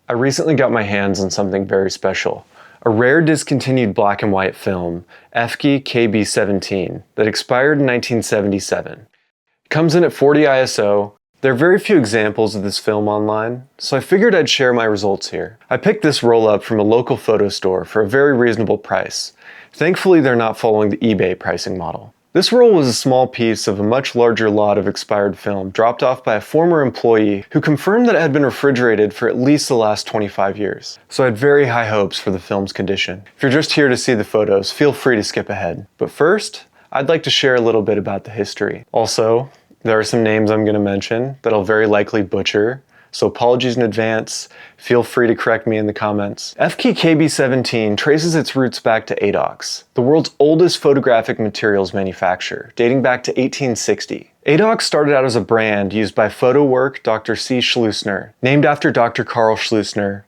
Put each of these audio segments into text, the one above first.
I recently got my hands on something very special. A rare discontinued black and white film, Efke KB-17, that expired in 1977. It comes in at 40 ISO. There are very few examples of this film online, so I figured I'd share my results here. I picked this roll-up from a local photo store for a very reasonable price. Thankfully, they're not following the eBay pricing model. This roll was a small piece of a much larger lot of expired film dropped off by a former employee who confirmed that it had been refrigerated for at least the last 25 years. So I had very high hopes for the film's condition. If you're just here to see the photos, feel free to skip ahead. But first, I'd like to share a little bit about the history. Also, there are some names I'm going to mention that I'll very likely butcher, so apologies in advance. Feel free to correct me in the comments. Efke KB-17 traces its roots back to Adox, the world's oldest photographic materials manufacturer, dating back to 1860. Adox started out as a brand used by photo work Dr. C. Schleusner, named after Dr. Karl Schleusner,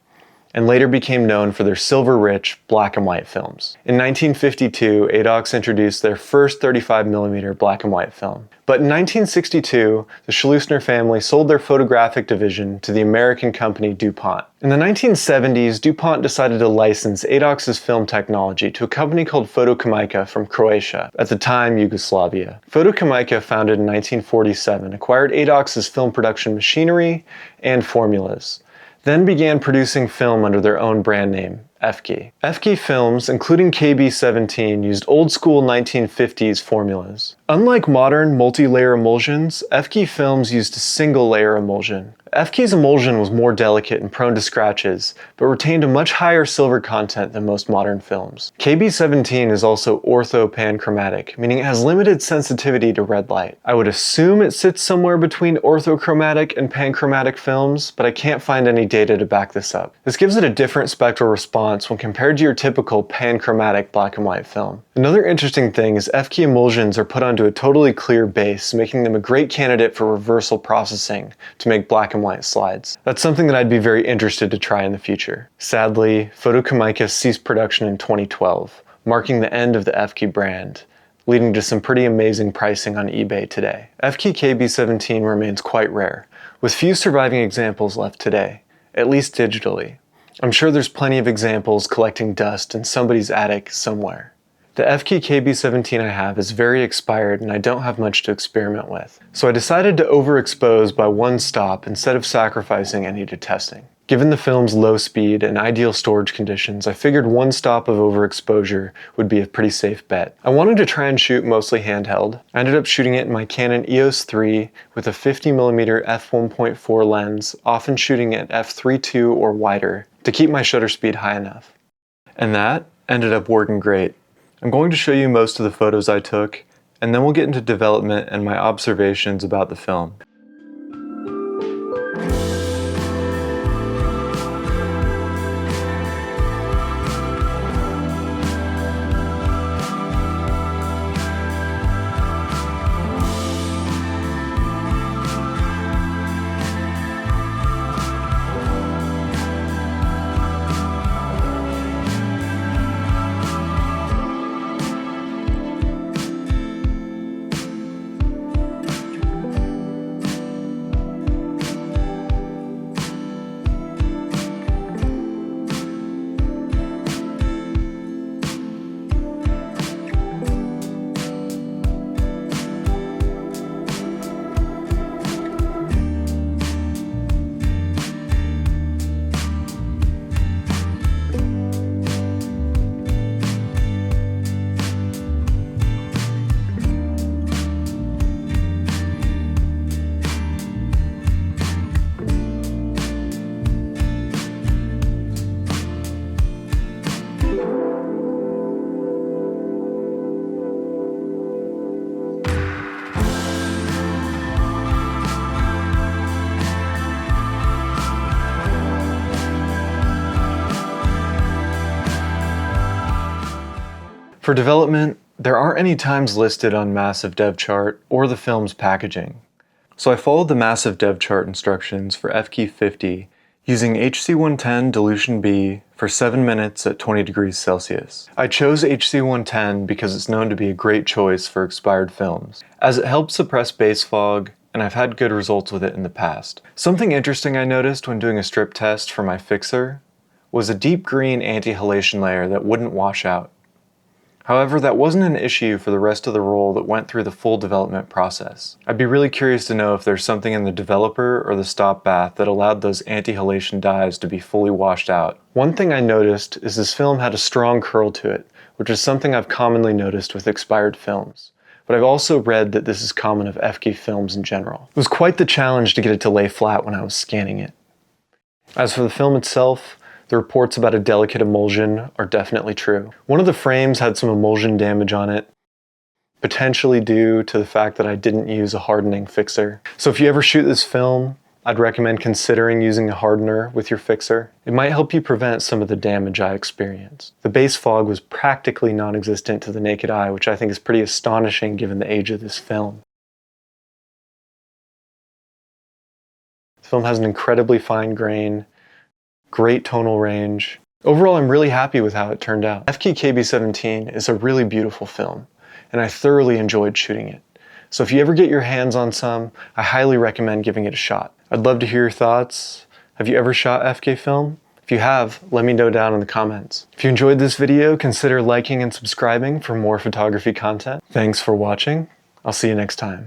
and later became known for their silver-rich black and white films. In 1952, Adox introduced their first 35mm black and white film. But in 1962, the Schleusner family sold their photographic division to the American company DuPont. In the 1970s, DuPont decided to license Adox's film technology to a company called Fotokemika from Croatia, at the time Yugoslavia. Fotokemika, founded in 1947, acquired Adox's film production machinery and formulas, then began producing film under their own brand name, Efke. Efke films, including KB-17, used old-school 1950s formulas. Unlike modern multi-layer emulsions, Efke films used a single-layer emulsion. Efke's emulsion was more delicate and prone to scratches, but retained a much higher silver content than most modern films. KB-17 is also orthopanchromatic, meaning it has limited sensitivity to red light. I would assume it sits somewhere between orthochromatic and panchromatic films, but I can't find any data to back this up. This gives it a different spectral response when compared to your typical panchromatic black and white film. Another interesting thing is Efke emulsions are put onto a totally clear base, making them a great candidate for reversal processing to make black and white slides. That's something that I'd be very interested to try in the future. Sadly, Fotokemika ceased production in 2012, marking the end of the Efke brand, leading to some pretty amazing pricing on eBay today. Efke KB-17 remains quite rare, with few surviving examples left today, at least digitally. I'm sure there's plenty of examples collecting dust in somebody's attic somewhere. The Efke KB-17 I have is very expired and I don't have much to experiment with, so I decided to overexpose by one stop instead of sacrificing any to testing. Given the film's low speed and ideal storage conditions, I figured one stop of overexposure would be a pretty safe bet. I wanted to try and shoot mostly handheld. I ended up shooting it in my Canon EOS III with a 50mm f1.4 lens, often shooting at f3.2 or wider to keep my shutter speed high enough. And that ended up working great. I'm going to show you most of the photos I took, and then we'll get into development and my observations about the film. For development, there aren't any times listed on Massive Dev Chart or the film's packaging. So I followed the Massive Dev Chart instructions for Efke 50 using HC110 dilution B for 7 minutes at 20 degrees Celsius. I chose HC110 because it's known to be a great choice for expired films, as it helps suppress base fog and I've had good results with it in the past. Something interesting I noticed when doing a strip test for my fixer was a deep green anti-halation layer that wouldn't wash out. However, that wasn't an issue for the rest of the roll that went through the full development process. I'd be really curious to know if there's something in the developer or the stop bath that allowed those anti-halation dyes to be fully washed out. One thing I noticed is this film had a strong curl to it, which is something I've commonly noticed with expired films. But I've also read that this is common of Efke films in general. It was quite the challenge to get it to lay flat when I was scanning it. As for the film itself, the reports about a delicate emulsion are definitely true. One of the frames had some emulsion damage on it, potentially due to the fact that I didn't use a hardening fixer. So if you ever shoot this film, I'd recommend considering using a hardener with your fixer. It might help you prevent some of the damage I experienced. The base fog was practically non-existent to the naked eye, which I think is pretty astonishing given the age of this film. The film has an incredibly fine grain, great tonal range. Overall, I'm really happy with how it turned out. Efke KB-17 is a really beautiful film, and I thoroughly enjoyed shooting it. So if you ever get your hands on some, I highly recommend giving it a shot. I'd love to hear your thoughts. Have you ever shot Efke film? If you have, let me know down in the comments. If you enjoyed this video, consider liking and subscribing for more photography content. Thanks for watching. I'll see you next time.